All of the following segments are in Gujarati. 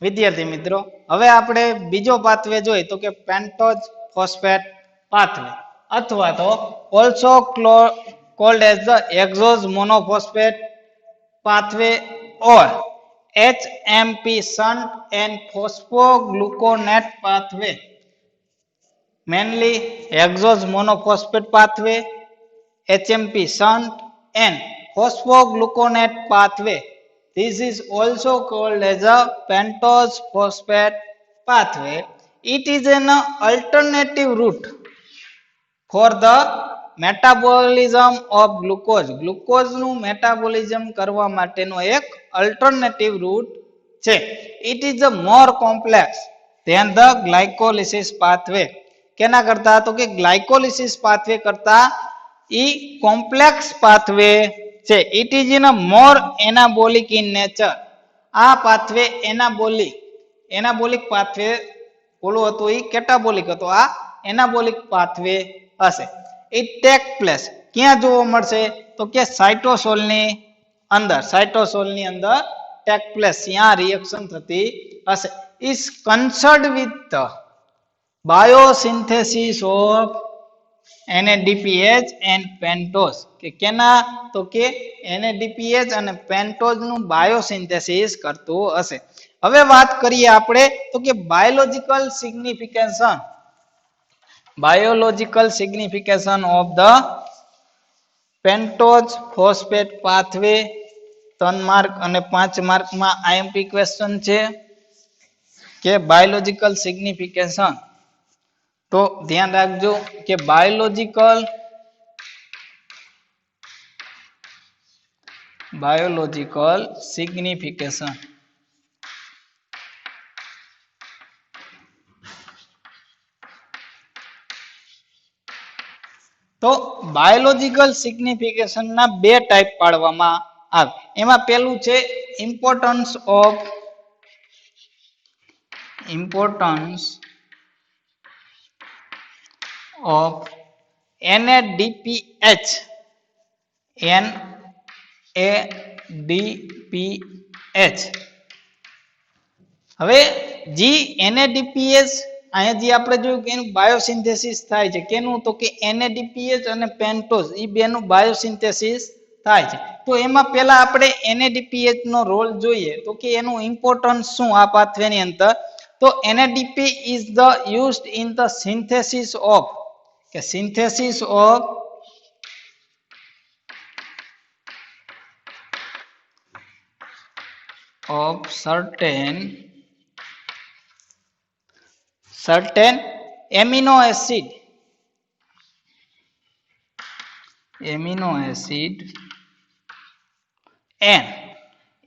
વિદ્યાર્થી મિત્રો, હવે આપણે બીજો પાથવે જોઈએ તો કે પેન્ટોઝ ફોસ્ફેટ પાથવે અથવા તો also called as the hexose monophosphate pathway or HMP shunt and phosphogluconate pathway, mainly hexose monophosphate pathway, HMP shunt and phosphogluconate pathway. This is also called as a pentose phosphate pathway. It is an alternative route for the metabolism of glucose. Glucose નું metabolism કરવા માટેનો એક alternative route છે. It is a more complex than the glycolysis pathway. કેના કરતા તો કે glycolysis pathway કરતા ઈ complex pathway છે. It is in a more anabolic in nature. આ pathway anabolic pathway ઓલું હતું ઈ કેટાબોલિક હતો, આ એનાબોલિક પાથવે હશે. ઇટ ટેક પ્લેસ ક્યાં જોવા મળશે તો કે સાઇટોસોલની અંદર ટેક પ્લેસ, ત્યાં રિએક્શન થતી હશે. Is concerned with the biosynthesis of NADPH and pentose. કે કેના તો કે NADPH અને પેન્ટોઝ નું બાયોસિન્થેસિસ કરતું હશે. હવે વાત કરીએ આપણે તો કે biological signification of the pentose phosphate pathway. 3 mark અને 5 માર્કમાં આઈએમપી ક્વેશ્ચન છે કે બાયોલોજિકલ સિગ્નિફિકેશન. તો ધ્યાન રાખજો કે બાયોલોજિકલ સિગ્નિફિકેશન તો બાયોલોજિકલ સિગ્નિફિકેશન ના બે ટાઈપ પાડવામાં આવે. એમાં પહેલું છે ઇમ્પોર્ટન્સ ઓફ NADPH. હવે જી NADPH અહીંયા જે આપણે જોયું કે એનું બાયોસિન્થેસિસ થાય છે, કેનું તો કે NADPH અને પેન્ટોઝ એ બેનું બાયોસિન્થેસિસ થાય છે. તો એમાં પહેલા આપણે NADPH નો રોલ જોઈએ તો કે એનું ઇમ્પોર્ટન્સ શું આ પાથવે ની અંદર. તો NADP is the used in the synthesis of certain amino acid and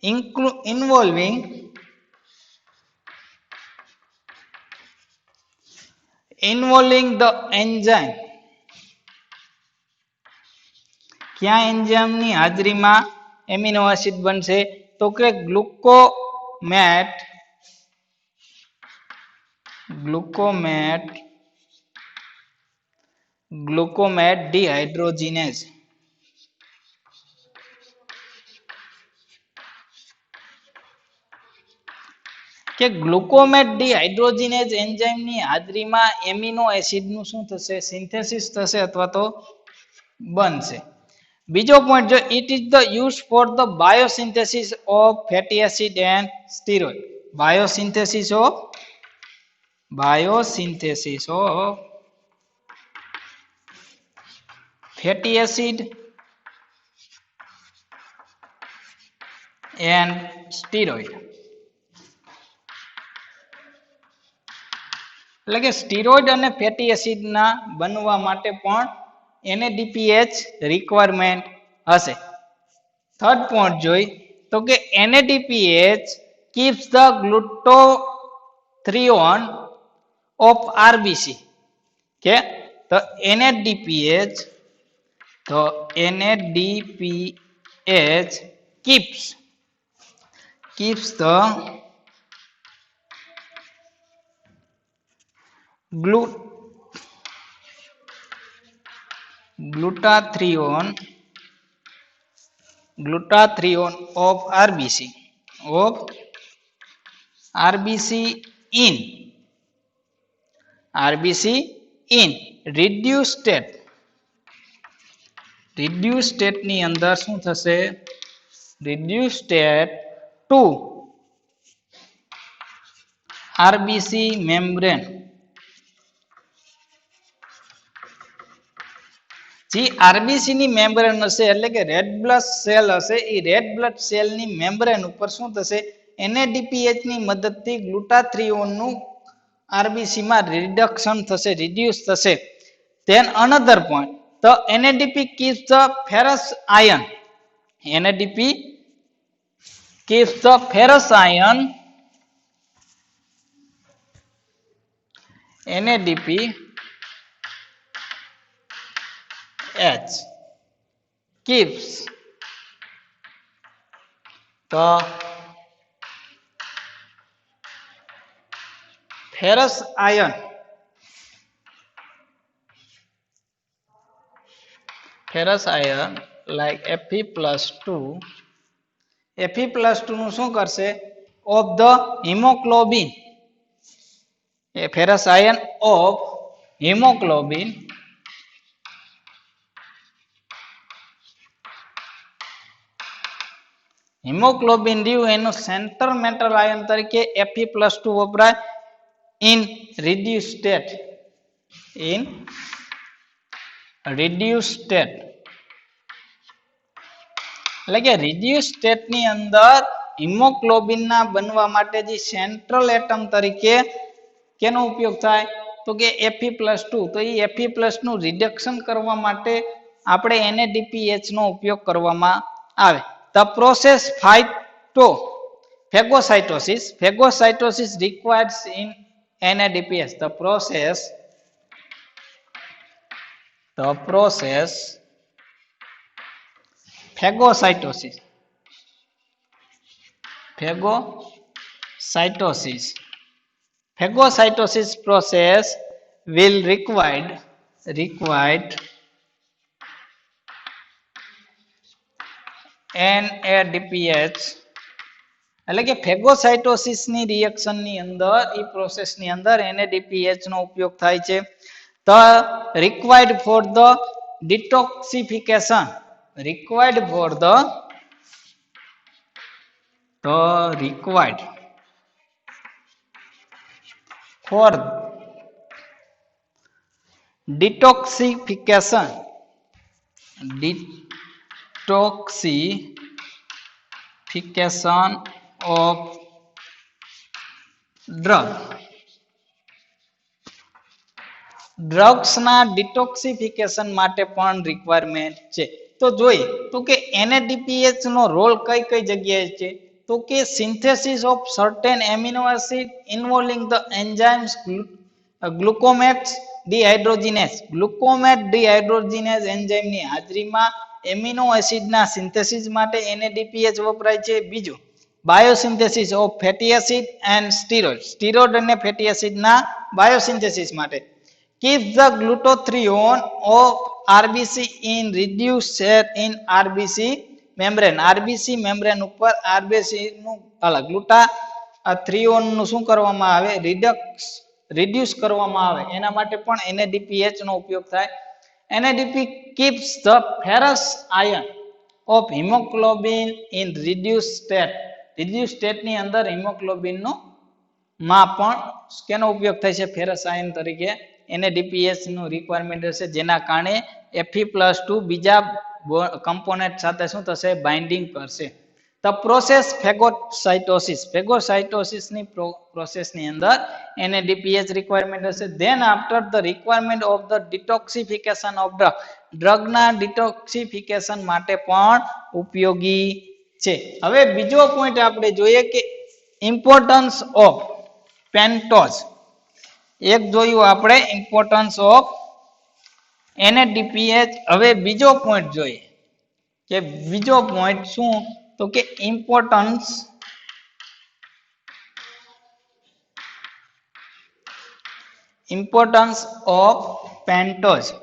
involving the enzyme. ક્યાં એન્ઝાઇમ ની હાજરીમાં એમિનો એસિડ બનશે તો કે ગ્લુકોમેટ dehydrogenase. કે ગ્લુકોમેટ ડિહાઇડ્રોજિનેઝ એન્ઝાઇમ ની હાજરીમાં એમિનો એસિડ નું શું થશે, સિન્થેસિસ થશે અથવા તો બનશે. બીજો પોઈન્ટ જો it is the use for the biosynthesis of fatty acid and steroid. Biosynthesis of fatty acid and steroid. એટલે કે સ્ટીરોઇડ અને ફેટી એસિડ ના બનવા માટે પણ NADPH રિક્વાયરમેન્ટ હશે. થર્ડ પોઈન્ટ જોઈ તો કે NADPH keeps the glutathione of RBC. કે તો NADPH keeps the glutathione of RBC RBC in reduced state ની અંદર શું થશે reduced state to RBC membrane જે આરબીસી ની મેમ્બ્રેન હશે એટલે કે રેડ બ્લડ સેલ હશે એ રેડ બ્લડ સેલ ની મેમ્બ્રેન ઉપર શું થશે NADPH ની મદદથી ગ્લુટાથિયોન નું આરબીસી માં રિડક્શન થશે રિડ્યુસ થશે then another point the NADP keeps the ferrous ion NADP keeps the ferrous ion NADP H keeps the ferrous ion like Fe+2 Fe+2 નું શું કરશે of the hemoglobin a ferrous ion of hemoglobin રહ્યું એનું સેન્ટર મેટલ આયન તરીકે Fe+2 વપરાય in reduced state એટલે કે reduced state ની અંદર હિમોગ્લોબિન ના બનવા માટે જે સેન્ટ્રલ એટમ તરીકે કેનો ઉપયોગ થાય તો કે Fe+2 તો એ Fe+ નું રિડક્શન કરવા માટે આપણે NADPH નો ઉપયોગ કરવામાં આવે the process phagocytosis requires in NADPH the process phagocytosis process will required NADPH એટલે કે ફેગોસાઇટોસિસ ની રિએક્શન ની અંદર ઈ પ્રોસેસ ની અંદર NADPH નો ઉપયોગ થાય છે the required for the detoxification of drugs ના ડિટોક્સિફિકેશન માટે પણ રિક્વાયરમેન્ટ છે તો જોઈએ તો કે NADPH નો રોલ કઈ કઈ જગ્યાએ છે તો કે synthesis of certain amino acid involving the enzymes glutamate dehydrogenase enzyme ની હાજરીમાં એમિનો એસિડ ના સિન્થેસિસ માટે NADPH વપરાય છે બીજું biosynthesis of fatty acid and steroid અને ફેટી એસિડ ના બાયોસિન્થેસિસ માટે keep the glutathione of RBC in reduced state in RBC membrane ઉપર RBC નું ગ્લુટાથિયોન નું શું કરવામાં આવે રિડ્યુસ કરવામાં આવે એના માટે પણ NADPH નો ઉપયોગ થાય NADP keeps the ferrous ion of hemoglobin in reduced state ની અંદર હિમોગ્લોબિન નો માં પણ કેનો ઉપયોગ થાય છે ફેરસ આયન તરીકે NADPH નું રિક્વાયરમેન્ટ હશે જેના કારણે Fe+2 બીજા કમ્પોનેન્ટ સાથે શું થશે બાઇન્ડિંગ કરશે the process phagocytosis ની પ્રોસેસ ની અંદર NADPH રિક્વાયરમેન્ટ હશે then after the requirement of the detoxification of drug ના ડિટોક્સિફિકેશન માટે પણ ઉપયોગી છે હવે બીજો પોઈન્ટ આપણે જોઈએ કે ઇમ્પોર્ટન્સ ઓફ પેન્ટોઝ એક જોયું આપણે ઇમ્પોર્ટન્સ ઓફ NADPH હવે બીજો પોઈન્ટ જોઈએ કે બીજો પોઈન્ટ શું તો કે ઇમ્પોર્ટન્સ ઓફ પેન્ટોઝ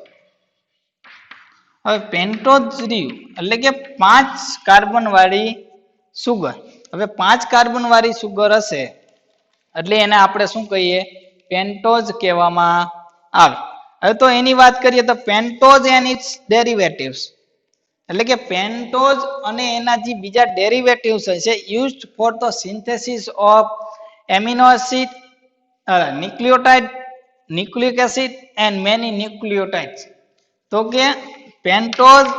હવે પેન્ટોઝ રહ્યું એટલે કે 5 કાર્બન વાળી સુગર હવે 5 કાર્બન વાળી સુગર હશે એટલે એને આપણે શું કહીએ? પેન્ટોઝ કહેવામાં આવે. હવે તો એની વાત કરીએ તો પેન્ટોઝ એન્ડ ઇટ્સ ડેરિવેટિવ્સ, એટલે કે પેન્ટોઝ અને એના જે બીજા ડેરિવેટિવ્સ છે used for the synthesis of amino acid, nucleotide, nucleic acid and many nucleotides. તો કે pentose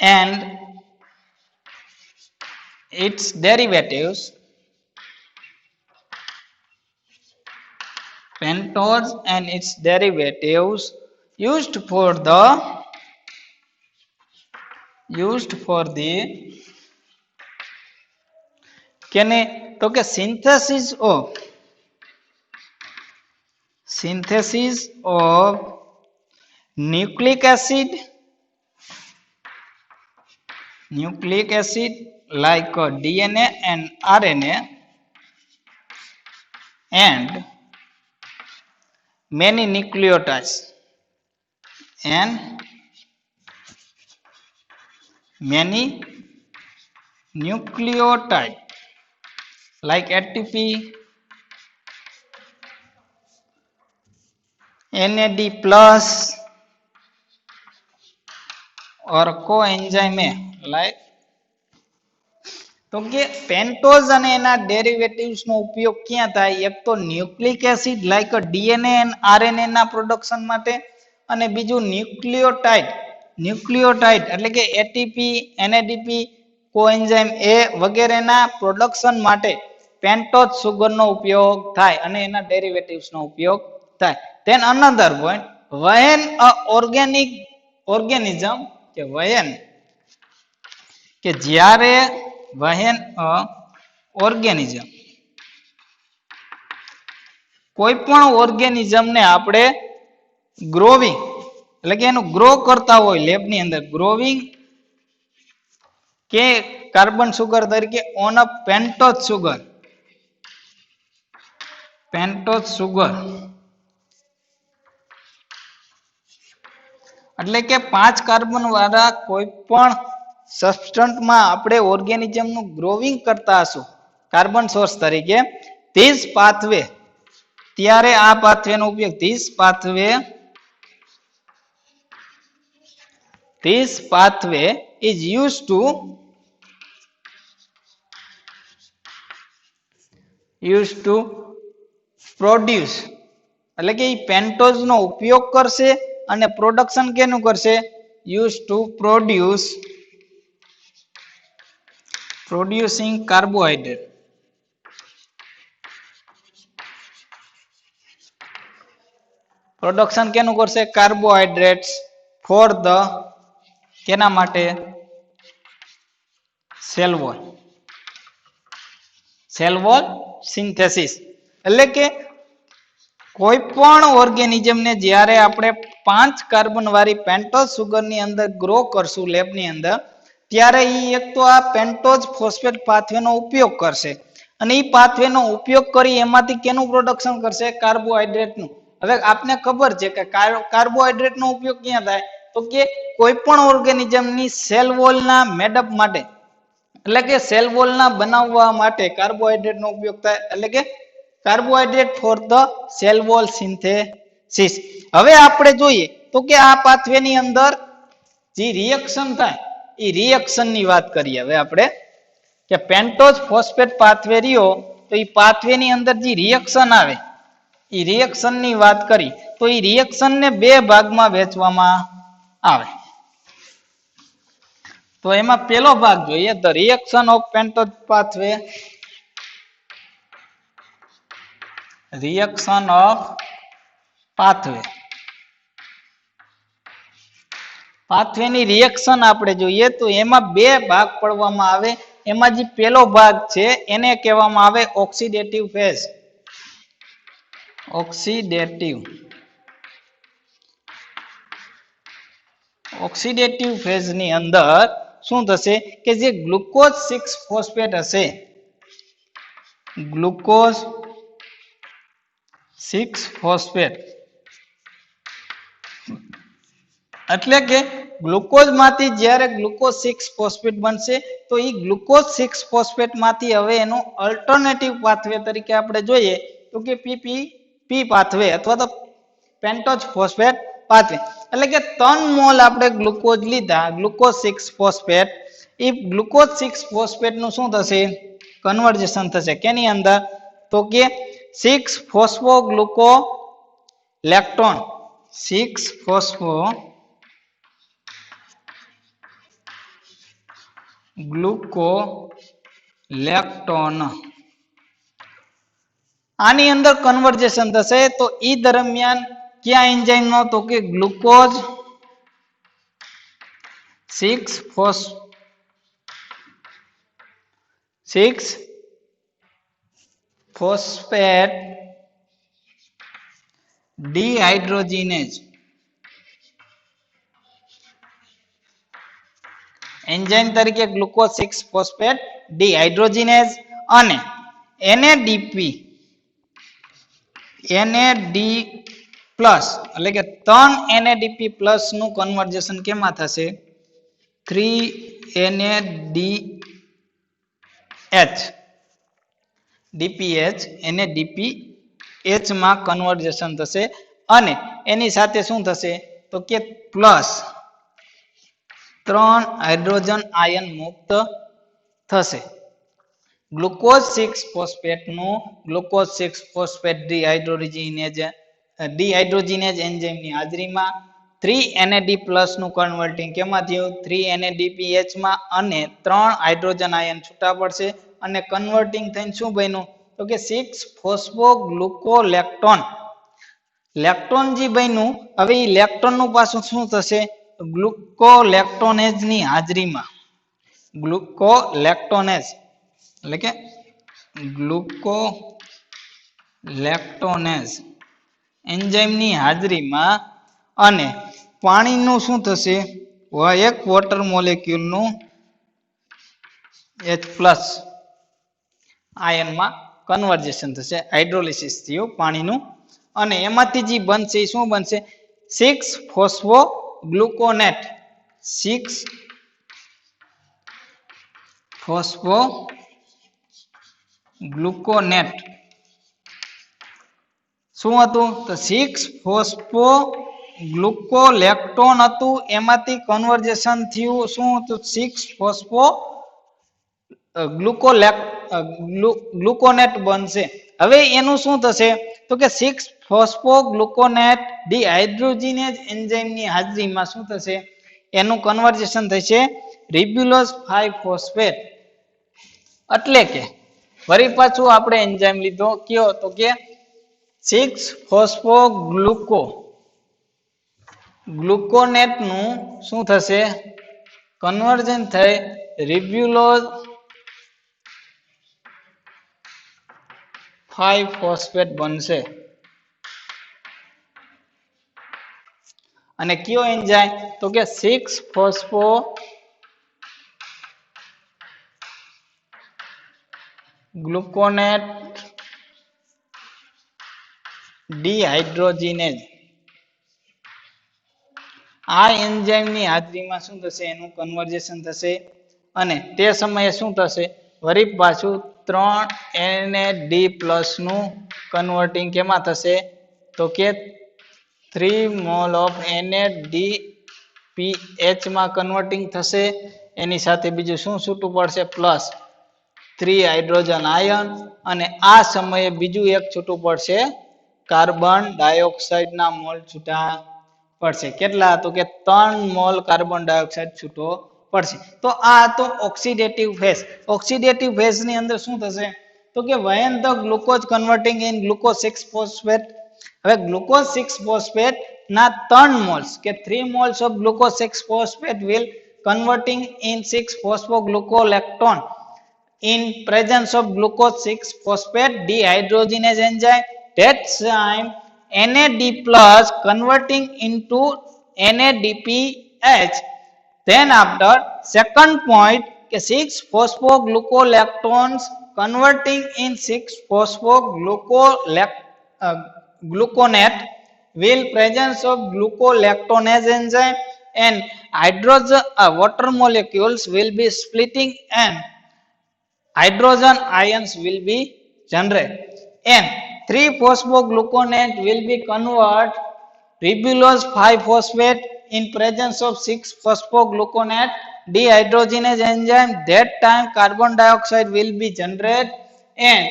and its derivatives, pentose and its derivatives used for the કેને? તો કે synthesis of nucleic acid like DNA and RNA and many nucleotides like ATP, NAD plus or coenzyme like. તો કે પેન્ટોઝ અને એના ડેરિવેટિવ્સ નો ઉપયોગ ક્યાં થાય? એક તો nucleic acid like DNA and RNA ના પ્રોડક્શન માટે, અને બીજું ન્યુક્લિયોટાઇડ એટલે કે એટીપી, એનએડીપી, કોએન્ઝાઇમ એ વગેરેના પ્રોડક્શન માટે પેન્ટોઝ સુગરનો ઉપયોગ થાય અને એના ડેરિવેટિવ્સ નો ઉપયોગ થાય. Then another point, when a organism કે જ્યારે કોઈ પણ ઓર્ગેનિઝમ ને આપણે ગ્રોવિંગ એટલે કે એનું ગ્રો કરતા હોય લેબની અંદર, ગ્રોવિંગ કે કાર્બન સુગર તરીકે ઓન અ પેન્ટોઝ સુગર એટલે કે 5 કાર્બન વાળા કોઈ પણ સબસ્ટન્ટમાં આપણે ઓર્ગેનિઝમનું ગ્રોવિંગ કરતા હશું કાર્બન સોર્સ તરીકે, ધીસ પાથવે, ત્યારે આ પાથવેનો ઉપયોગ this pathway is used to produce, એટલે કે પેન્ટોઝ નો ઉપયોગ કરશે અને પ્રોડક્શન કેનું કરશે? used to producing carbohydrate. Production કેનું કરશે? કાર્બોહાઈડ્રેટ્સ ફોર ધ કેના માટે? Cell wall synthesis. એટલે કે કોઈ પણ ઓર્ગેનિઝમ ને જ્યારે આપણે 5 કાર્બન વાળી પેન્ટોઝ સુગરની અંદર ગ્રો કરશું લેબની અંદર, ત્યારે એક તો આ પેન્ટોઝ ફોસ્ફેટ પાથવેનો ઉપયોગ કરશે અને એ પાથવેનો ઉપયોગ કરી એમાંથી કેનું પ્રોડક્શન કરશે? કાર્બોહાઈડ્રેટનું. હવે આપને ખબર છે કે કાર્બોહાઈડ્રેટનો ઉપયોગ ક્યાં થાય? તો કે કોઈ પણ ઓર્ગેનિઝમની સેલ વોલના મેડઅપ માટે, એટલે કે સેલ વોલના બનાવવા માટે કાર્બોહાઈડ્રેટનો ઉપયોગ થાય, એટલે કે carbohydrate for the cell wall synthesis. હવે આપણે જોઈએ તો કે આ પાથવેની અંદર જે રિએક્શન થાય એ રિએક્શનની વાત કરીએ. હવે આપણે કે પેન્ટોઝ ફોસ્ફેટ પાથવે રહ્યો તો એ પાથવેની અંદર જે રિએક્શન આવે એ રિએક્શનની વાત કરી તો એ રિએક્શનને 2 ભાગમાં વહેંચવામાં આવે. તો એમાં પહેલો ભાગ જોઈએ, the reaction of pentose pathway. Reaction of પાથવેની રિએક્શન આપણે જોઈએ તો એમાં 2 ભાગ પાડવામાં આવે. એમાં જે પહેલો ભાગ છે એને કહેવામાં આવે ઓક્સિડેટિવ ફેઝ. ઓક્સિડેટિવ ફેઝની અંદર શું થશે કે જે ગ્લુકોઝ 6 ફોસ્ફેટ હશે, ગ્લુકોઝ 6 ફોસ્ફેટ એટલે કે ગ્લુકોઝ માંથી જ્યારે ગ્લુકોઝ 6 ફોસ્ફેટ બનશે તો એ ગ્લુકોઝ 6 ફોસ્ફેટ માંથી હવે એનો અલ્ટરનેટિવ પાથવે તરીકે આપણે જોઈએ તો કે પી પાથવે અથવા તો પેન્ટોઝ ફોસ્ફેટ પાથવે એટલે કે 3 મોલ આપણે ગ્લુકોઝ લીધા ગ્લુકોઝ 6 ફોસ્ફેટ એ ગ્લુકોઝ 6 ફોસ્ફેટ નું શું થશે કન્વર્ઝેશન થશે કેની અંદર તો કે 6 ફોસ્ફોગ્લુકો લેક્ટોન 6 ફોસ્ફો ગ્લુકો લેક્ટોન આની અંદર કન્વર્ઝેશન થશે તો ઈ દરમિયાન ક્યાં એન્ઝાઇમ નો તો કે ગ્લુકોઝ 6 ફોસ્ફેટ ડીહાઇડ્રોજીનેઝ એન્ઝાઇમ તરીકે ગ્લુકોઝ 6 ફોસ્ફેટ ડીહાઇડ્રોજીનેઝ અને NADP પ્લસ એટલે કે 3 NADP પ્લસ નું કન્વર્ઝેશન કેમાં થશે 3 NADH DPH NADPH માં કન્વર્ઝેશન થશે અને એની સાથે શું થશે તો કે પ્લસ 3 હાઇડ્રોજન આયન મુક્ત થશે ગ્લુકોઝ 6 ફોસ્ફેટ નું ગ્લુકોઝ 6 ફોસ્ફેટ ડીહાઇડ્રોજીનેઝ એન્ઝાઇમ ની હાજરીમાં 3 NAD+ નું કન્વર્ટિંગ કેમાં થયું 3 NADPH માં અને 3 હાઇડ્રોજન આયન છૂટા પડશે અને કન્વર્ટિંગ થઈને શું બન્યું તો કે 6 ફોસ્ફોગ્લુકોલેક્ટોન લેક્ટોન જે બન્યું હવે ઈ લેક્ટોન નું પાછું શું થશે ગ્લુકોલેક્ટોનેઝ ની હાજરીમાં ગ્લુકોલેક્ટોનેઝ એટલે કે ગ્લુકોલેક્ટોનેઝ એન્ઝાઇમ ની હાજરીમાં અને પાણીનું શું થશે એક વોટર મોલેક્યુલ નું H+ આયનમાં કન્વર્ઝેશન થશે હાઇડ્રોલિસિસ થયું પાણીનું અને એમાંથી જે બનશે એ શું બનશે 6 ફોસ્ફોગ્લુકોનેટ 6 ફોસ્ફોગ્લુકોનેટ શું હતું તો 6 ફોસ્ફોગ્લુકોલેક્ટોન હતું એમાંથી કન્વર્ઝેશન થયું શું હતું 6 ફોસ્ફો ગ્લુકોનેટ બનશે હવે એનું શું થશે તો કે 6 ફોસ્ફોગ્લુકોનેટ ડીહાઇડ્રોજીનેઝ એન્ઝાઇમ ની હાજરીમાં શું થશે એનું કન્વર્ઝેશન થશે રિબ્યુલોઝ 5 ફોસ્ફેટ એટલે કે ફરી પાછું આપણે એન્ઝાઇમ લીધો કયો તો કે 6 ફોસ્ફોગ્લુકોનેટ નું શું થશે કન્વર્ઝન થઈ રિબ્યુલોઝ 5 ફોસ્ફેટ બનશે અને કયો એન્ઝાઇમ તો કે 6 ફોસ્ફોગ્લુકોનેટ ડીહાઇડ્રોજીનેઝ આ એન્ઝાઇમ ની હાજરીમાં શું થશે એનું કન્વર્ઝેશન થશે અને તે સમયે શું થશે વળી પાછું 3 NAD+ નું કન્વર્ટિંગ કેમાં થશે તો કે 3 મોલ ઓફ NADPH માં કન્વર્ટિંગ થશે એની સાથે બીજું શું છૂટું પડશે પ્લસ 3 હાઇડ્રોજન આયન અને આ સમયે બીજું એક છૂટું પડશે કાર્બન ડાયોક્સાઇડ ના મોલ છૂટા પડશે કેટલા તો કે 3 મોલ કાર્બન ડાયોક્સાઇડ છૂટો પડશે તો આ તો ઓક્સિડેટિવ ફેઝ ની અંદર શું થશે તો કે when the glucose converting in glucose 6 phosphate હવે ગ્લુકોઝ 6 ફોસ્ફેટ ના 3 મોલ્સ કે 3 moles of glucose 6 phosphate will converting in 6 phosphoglucolecton in presence of glucose 6 phosphate dehydrogenase enzyme that enzyme NAD+ converting into NADPH. Then after second point 6 phosphoglucolectons converting in 6 phosphogluconate will presence of glucolectonase enzyme and hydrogen water molecules will be splitting and hydrogen ions will be generated and 3-phosphogluconate will be convert ribulose 5-phosphate in presence of 6-phosphogluconate dehydrogenase enzyme. That time carbon dioxide will be generated and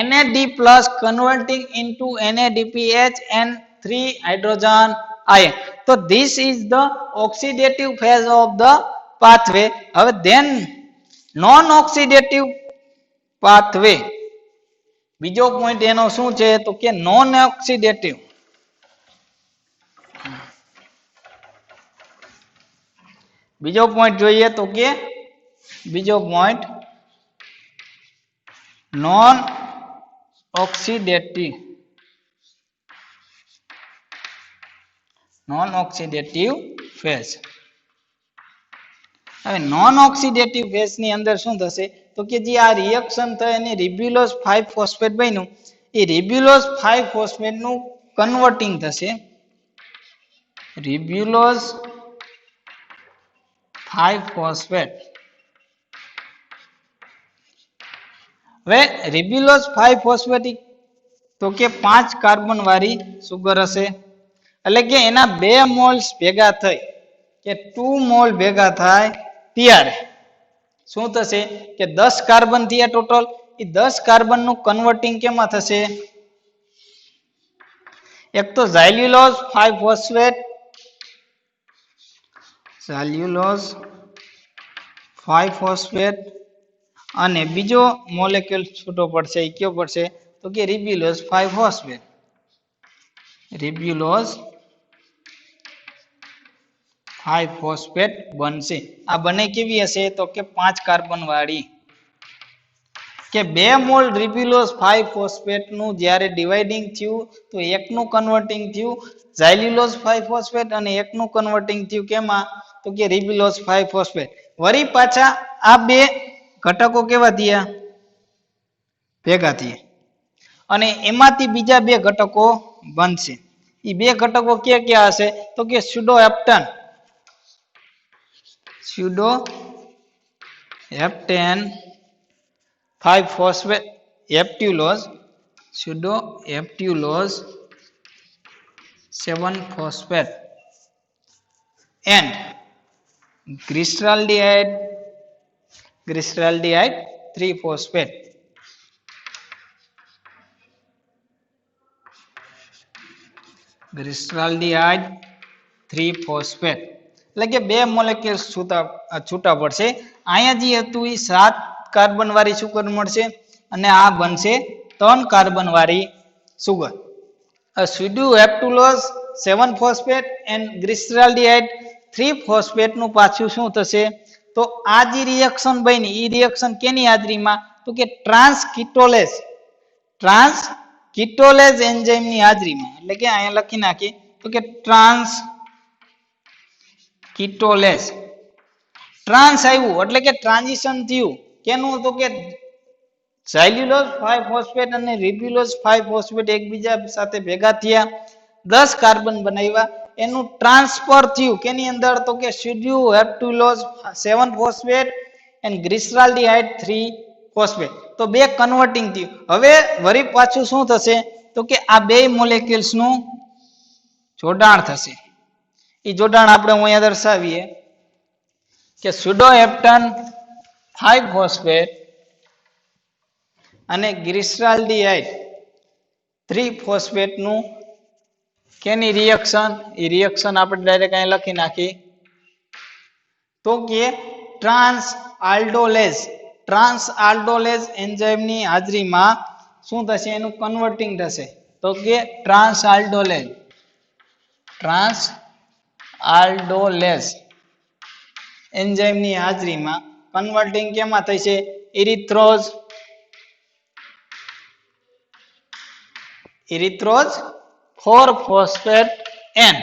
NAD plus converting into NADPH and 3 hydrogen ion. So this is the oxidative phase of the pathway. Then non-oxidative pathway. બીજો પોઈન્ટ એનો શું છે તો કે નોન ઓક્સિડેટિવ. બીજો પોઈન્ટ જોઈએ તો કે બીજો point non oxidative. Non oxidative phase. હવે નોન ઓક્સિડેટિવ ફેઝ ની અંદર શું થશે તો કે જે આ રિએક્શન થાય અને રિબ્યુલોઝ 5 ફોસ્ફેટ બન્યું એ રિબ્યુલોઝ 5 ફોસ્ફેટ નું કન્વર્ટિંગ થશે રિબ્યુલોઝ 5 ફોસ્ફેટ. હવે રિબ્યુલોઝ 5 ફોસ્ફેટ તો કે 5 કાર્બન વાળી સુગર હશે એટલે કે એના 2 મોલ્સ ભેગા થઈ કે 2 મોલ ભેગા થાય ત્યારે શું થશે કે 10 કાર્બન થયા ટોટલ. એ 10 કાર્બન નું કન્વર્ટિંગ કેમાં થશે એક તો ઝાયલ્યુલોઝ 5 ફોસ્ફેટ ઝાયલ્યુલોઝ 5 ફોસ્ફેટ અને બીજો મોલેક્યુલ છૂટો પડશે એ કયો પડશે તો કે રિબ્યુલોઝ 5 ફોસ્ફેટ. રિબ્યુલોઝ 5 ફોસ્ફેટ બનશે. આ બને કેવી હશે તો કે 5 કાર્બન વાળી કે 2 મોલ રિબ્યુલોઝ 5 ફોસ્ફેટ નું જ્યારે ડિવાઇડિંગ થયું તો એકનું કન્વર્ટિંગ થયું ઝાયલ્યુલોઝ 5 ફોસ્ફેટ અને એકનું કન્વર્ટિંગ થયું કેમાં તો કે રિબ્યુલોઝ 5 ફોસ્ફેટ. વળી પાછા આ બે ઘટકો કેવા થયા ભેગા થયા અને એમાંથી બીજા બે ઘટકો બનશે. એ બે ઘટકો ક્યાં ક્યાં હશે તો કે સ્યુડોહેપ્ટન સ્યુડોહેપ્ટેન 5 phosphate હેપ્ટ્યુલોઝ સ્યુડોહેપ્ટ્યુલોઝ 7 phosphate and glyceraldehyde 3 phosphate. glyceraldehyde 3 phosphate એટલે કે બે મોલેક્યુલ્સ છૂટા પડશે. અહીંયા જે હતું એ 7 કાર્બન વાળી સુગર મળશે અને આ બનશે 3 કાર્બન વાળી sugar. સ્યુડોહેપ્ટ્યુલોઝ 7 phosphate and glyceraldehyde 3 phosphate નું પાછું શું થશે તો આ જે રિએક્શન બની એ રિએક્શન કેની હાજરીમાં તો કે ટ્રાન્સકીટોલેઝ એન્ઝાઇમ ની હાજરીમાં એટલે કે અહીંયા લખી નાખી તો કે ટ્રાન્સકીટોલેઝ. ટ્રાન્સ આવ્યું એટલે કે ટ્રાન્ઝિશન થયું કેનું તો કે ઝાયલ્યુલોઝ 5 ફોસ્ફેટ અને રિબ્યુલોઝ 5 ફોસ્ફેટ એકબીજા સાથે ભેગા થયા 10 કાર્બન બનાવ્યા એનું ટ્રાન્સફર થયું કેની અંદર તો કે સ્યુડોહેપ્ટ્યુલોઝ 7 ફોસ્ફેટ એન્ડ ગ્લિસરાલ્ડીહાઇડ 3 ફોસ્ફેટ. તો બે કન્વર્ટિંગ થયું. હવે વળી પાછું શું થશે તો કે આ બે મોલેક્યુલ્સ નું જોડાણ થશે. એ જોડાણ આપણે અહીંયા દર્શાવીએ કે સ્યુડોહેપ્ટન 5 ફોસ્ફેટ અને ગ્લિસરાલ્ડીહાઇડ 3 ફોસ્ફેટ નું કેની રિએક્શન એ રિએક્શન આપણે ડાયરેક્ટ અહીં લખી નાખી તો કે ટ્રાન્સઆલ્ડોલેઝ એન્ઝાઇમ ની હાજરીમાં શું થશે એનું કન્વર્ટિંગ થશે તો કે ટ્રાન્સઆલ્ડોલેઝ એન્ઝાઇમ ની હાજરીમાં કન્વર્ટિંગ કેમાં થશે ઇરિથ્રોઝ 4 ફોસ્ફેટ એન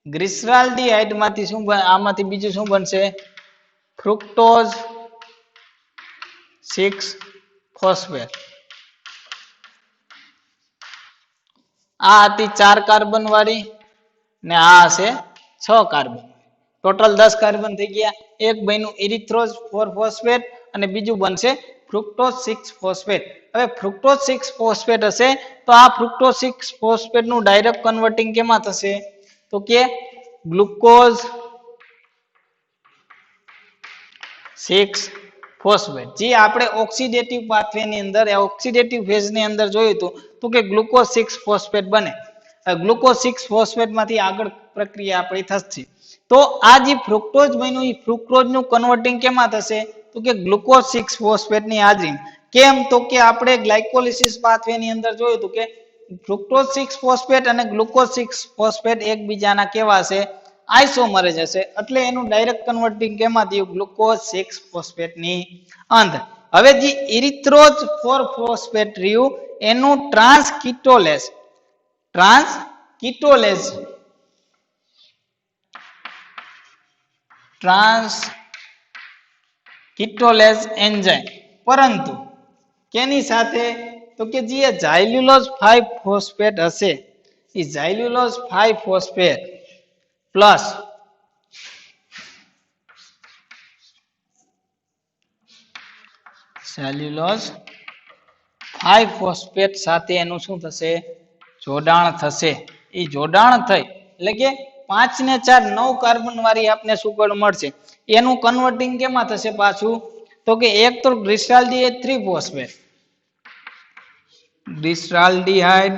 ગ્લિસરાલ્ડીહાઇડ માંથી શું આમાંથી બીજું શું બનશે ફ્રુક્ટોઝ 6 ફોસ્ફેટ. આ હતી 4 કાર્બન વાળી ને આ હશે 6 કાર્બન. ટોટલ 10 કાર્બન થઈ ગયા. એક બન્યું ઇરિથ્રોઝ 4 ફોસ્ફેટ અને બીજું બનશે ફ્રુક્ટોઝ 6 ફોસ્ફેટ. હવે ફ્રુક્ટોઝ 6 ફોસ્ફેટ હશે તો આ ફ્રુક્ટોઝ 6 ફોસ્ફેટ નું ડાયરેક્ટ કન્વર્ટિંગ કેમાં થશે તો કે ગ્લુકોઝ 6 ફોસ્ફેટ. જે આપણે ઓક્સિડેટિવ પાથવે ની અંદર ઓક્સિડેટિવ ફેઝ ની અંદર જોયું હતું તો કે ગ્લુકોઝ 6 ફોસ્ફેટ બને. ગ્લુકોઝ 6 ફોસ્ફેટ માંથી આગળ પ્રક્રિયા આપણી થશે. તો આ જે ફ્રુક્ટોઝ બન્યું એ ફ્રુક્ટોઝ નું કન્વર્ટિંગ કેમાં થશે તો કે ગ્લુકોઝ 6 ફોસ્ફેટ ની હાજરી. કેમ તો કે આપણે ગ્લાયકોલિસિસ પાથવે ની અંદર જોયું હતું કે ફ્રુક્ટોઝ 6 ફોસ્ફેટ અને ગ્લુકોઝ 6 ફોસ્ફેટ એકબીજાના કેવા છે આઇસોમરેજ હશે એટલે એનું ડાયરેક્ટ કન્વર્ટિંગ કેમાં થયું ગ્લુકોઝ 6 ફોસ્ફેટ ની અંદર. હવે જે ઇરિથ્રોઝ 4 ફોસ્ફેટ રહ્યું એનું ટ્રાન્સકીટોલેઝ એન્ઝાઇમ પરંતુ કેની સાથે તો કે જે ઝાયલ્યુલોઝ 5 ફોસ્ફેટ હશે એ ઝાયલ્યુલોઝ 5 ફોસ્ફેટ પ્લસ સેલ્યુલોઝ 5 ફોસ્ફેટ સાથે એનું શું થશે જોડાણ થશે. એ જોડાણ થઈ એટલે કે 5 ને 4 9 કાર્બન વાળી આપને સુગર મળશે. એનું કન્વર્ટિંગ કેમાં થશે પાછું તો કે એક તો ગ્લિસરાલ્ડિહાઇડ 3 ફોસ્ફેટ ગ્લિસરાલ્ડિહાઇડ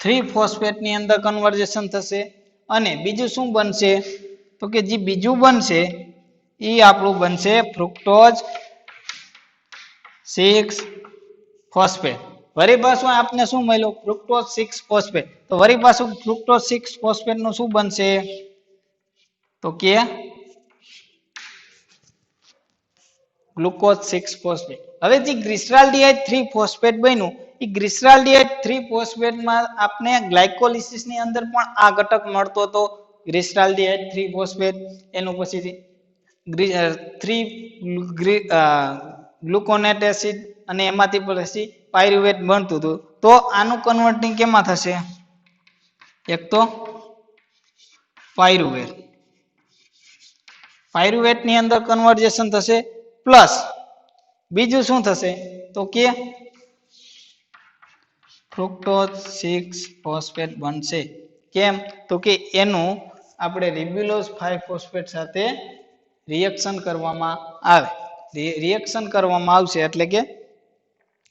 3 ફોસ્ફેટ ની અંદર કન્વર્ઝેશન થશે અને બીજું શું બનશે તો કે જે બીજું બનશે એ આપણું બનશે ફ્રુક્ટોઝ 6 ફોસ્ફેટ. વળી પાછું આપને શું મળ્યું ફ્રુક્ટોઝ 6 ફોસ્ફેટ. તો વળી પાછું ફ્રુક્ટોઝ 6 ફોસ્ફેટ નું શું બનશે તો કે ગ્લુકોઝ 6 ફોસ્ફેટ. હવે જે ગ્લિસરાલ્ડિહાઇડ 3 ફોસ્ફેટ બન્યું એ ગ્લિસરાલ્ડિહાઇડ 3 ફોસ્ફેટ માં આપણે ગ્લાયકોલિસિસ ની અંદર પણ આ ઘટક મળતો હતો ગ્લિસરાલ્ડિહાઇડ 3 ફોસ્ફેટ. એનું પછી 3 ગ્લુકોનેટ એસિડ અને એમાંથી પછી પાયરુવેટ બનતું હતું. તો આનું કન્વર્ટિંગ કેમાં થશે એક તો પાયરુવેટ ની અંદર કન્વર્ઝેશન થશે પ્લસ બીજું શું થશે તો કે ફ્રુક્ટોઝ 6 ફોસ્ફેટ બનશે. કેમ તો કે એનું આપણે રિબ્યુલોઝ 5 ફોસ્ફેટ સાથે રિએક્શન કરવામાં આવશે એટલે કે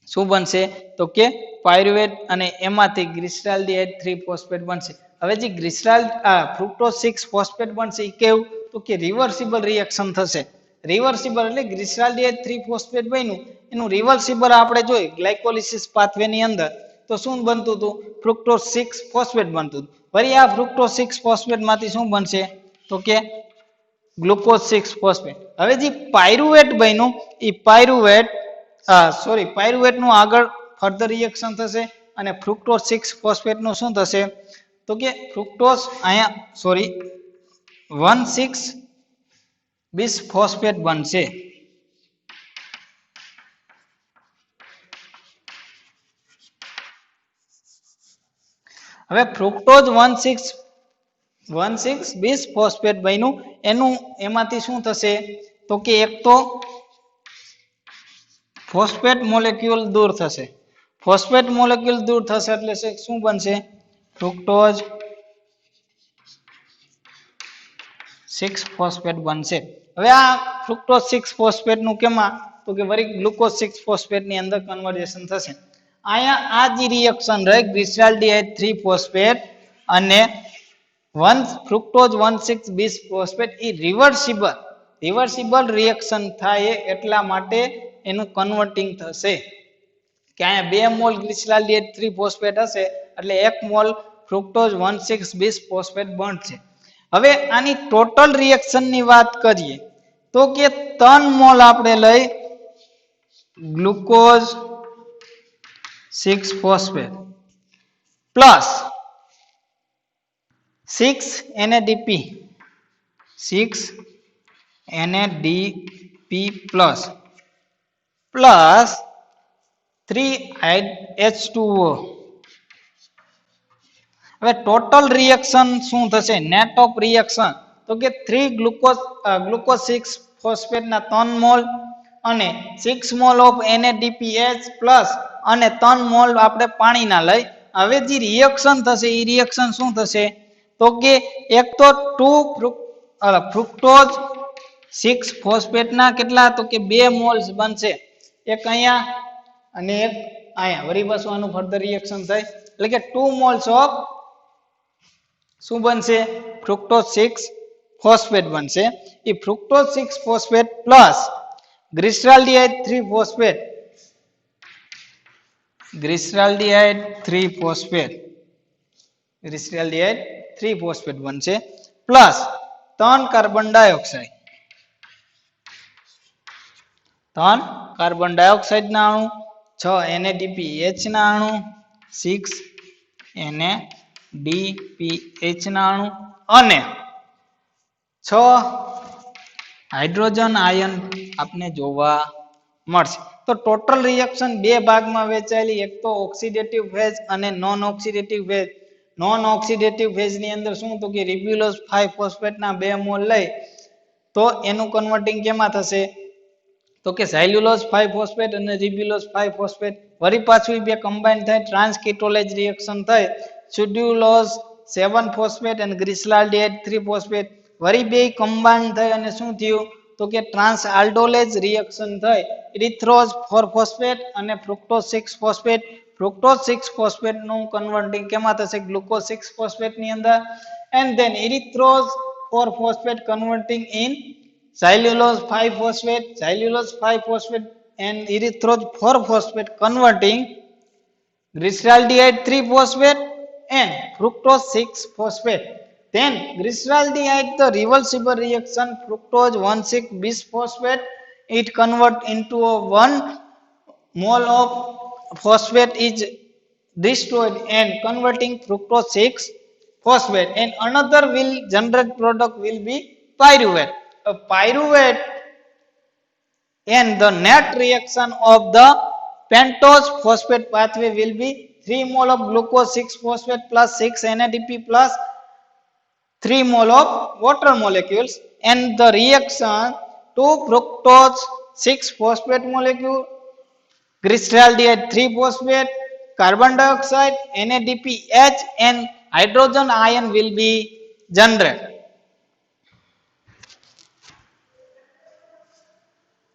શું બનશે તો કે પાયરુવેટ અને એમાંથી ગ્લિસરાલ્ડિહાઇડ 3 ફોસ્ફેટ બનશે. હવે જે ફ્રુક્ટોઝ 6 ફોસ્ફેટ બનશે એ કેવું તો કે રિવર્સિબલ રિએક્શન થશે. રિવર્સિબલ એટલે ગ્લિસરાલ્ડિહાઇડ 3 ફોસ્ફેટ બન્યું એનું રિવર્સિબલ આપણે જોઈ ગ્લાયકોલિસિસ પાથવે ની અંદર તો શું બનતું હતું ફ્રુક્ટોઝ 6 ફોસ્ફેટ બનતું હતું. વળી આ ફ્રુક્ટોઝ 6 ફોસ્ફેટ માંથી શું બનશે તો કે ગ્લુકોઝ 6 ફોસ્ફેટ. હવે જે પાયરુવેટ બન્યું એ પાયરુવેટ નું આગળ ફર્ધર રિએક્શન થશે અને ફ્રુક્ટોઝ 6 ફોસ્ફેટ નું શું થશે તો કે ફ્રુક્ટોઝ 1,6 bis ફોસ્ફેટ બનશે. હવે ફ્રુક્ટોઝ 1,6 bis ફોસ્ફેટ બન્યું એનું એમાંથી શું થશે તો કે એક તો ફોસ્ફેટ મોલેક્યુલ દૂર થશે. ફોસ્ફેટ મોલેક્યુલ દૂર થશે એટલે શું બનશે ફ્રુક્ટોઝ 6 ફોસ્ફેટ બનશે. હવે આ ફ્રુક્ટોઝ 6 ફોસ્ફેટ નું કેમાં તો કે વળી ગ્લુકોઝ 6 ફોસ્ફેટ ની અંદર કન્વર્ઝેશન થશે. અહીંયા આ જે રિએક્શન રહે ગ્લિસરાલ્ડિહાઇડ 3 ફોસ્ફેટ અને ફ્રુક્ટોઝ 1,6 bis ફોસ્ફેટ એ રિવર્સિબલ રિએક્શન થાય એટલા માટે એનું કન્વર્ટિંગ થશે કે અહીંયા 2 મોલ ગ્લિસરાલ્ડિહાઇડ 3 ફોસ્ફેટ હશે એટલે 1 મોલ ફ્રુક્ટોઝ 1,6 bis ફોસ્ફેટ બનશે. હવે આની ટોટલ રિએક્શન ની વાત કરીએ તો કે 3 મોલ આપણે લઈ glucose 6 phosphate plus 6 NADP plus 3 H2O હવે ટોટલ રિએક્શન શું થશે નેટ ઓફ રિએક્શન તો કે 3 ગ્લુકોઝ 6 ફોસ્ફેટ ના 3 મોલ અને 6 મોલ ઓફ NADPH પ્લસ અને 3 મોલ આપણે પાણીના લઈ હવે જે રિએક્શન થશે એ રિએક્શન શું થશે તો કે એક તો 2 ફ્રુક્ટોઝ 6 ફોસ્ફેટ ના કેટલા તો કે 2 મોલ્સ બનશે એક અહીંયા અને એક અહીંયા વળી પાછું આનું ફર્ધર રિએક્શન થાય એટલે કે 2 મોલ્સ ઓફ શું બનશે ફ્રુક્ટોઝ 6 ફોસ્ફેટ બનશે એ fructose 6 phosphate plus glyceraldehyde 3 phosphate glyceraldehyde 3 phosphate બનશે plus 3 carbon dioxide 3 carbon dioxide ના અણુ 6 NADPH ના અણુ 6 NADPH ના અણુ અને 6 હાઇડ્રોજન આયન આપને જોવા મળશે તો ટોટલ રિએક્શન બે ભાગમાં વહેંચાયેલી એક તો ઓક્સિડેટિવ ફેઝ અને નોન ઓક્સિડેટિવ ફેઝ ની અંદર શું તો કે રિબ્યુલોઝ 5 ફોસ્ફેટ ના 2 મોલ લઈ તો એનું કન્વર્ટિંગ કેમાં થશે તો કે ઝાયલ્યુલોઝ 5 ફોસ્ફેટ અને રિબ્યુલોઝ 5 ફોસ્ફેટ વળી પાછું બે કમ્બાઈન થાય ટ્રાન્સકીટોલેજ રિએક્શન થાય સ્યુડ્યુલોઝ 7 ફોસ્ફેટ અને ગ્લિસરાલ્ડિહાઇડ 3 ફોસ્ફેટ વળી બે કમ્બાઈન થાય અને શું થયું તો કે ટ્રાન્સ આલ્ડોલેજ રિએક્શન થાય ઇરિથ્રોઝ 4 ફોસ્ફેટ અને ફ્રુક્ટોઝ 6 ફોસ્ફેટ નું કન્વર્ટિંગ કેમાં થશે ગ્લુકોઝ 6 ફોસ્ફેટ ની અંદર and then erythrose 4 phosphate converting in xylulose 5 phosphate and erythrose 4 phosphate converting glyceraldehyde 3 phosphate and fructose 6 phosphate. Then glyceraldehyde the reversible reaction fructose 1,6 bis phosphate it convert into a 1 mole of phosphate is destroyed and converting fructose 6 phosphate and another will generate product will be pyruvate. Pyruvate and the net reaction of the pentose phosphate pathway will be 3 mole of glucose 6 phosphate plus 6 NADP plus 3 mole of water molecules and the reaction 2 fructose 6 phosphate molecule glyceraldehyde 3 phosphate carbon dioxide NADPH and hydrogen ion will be generated.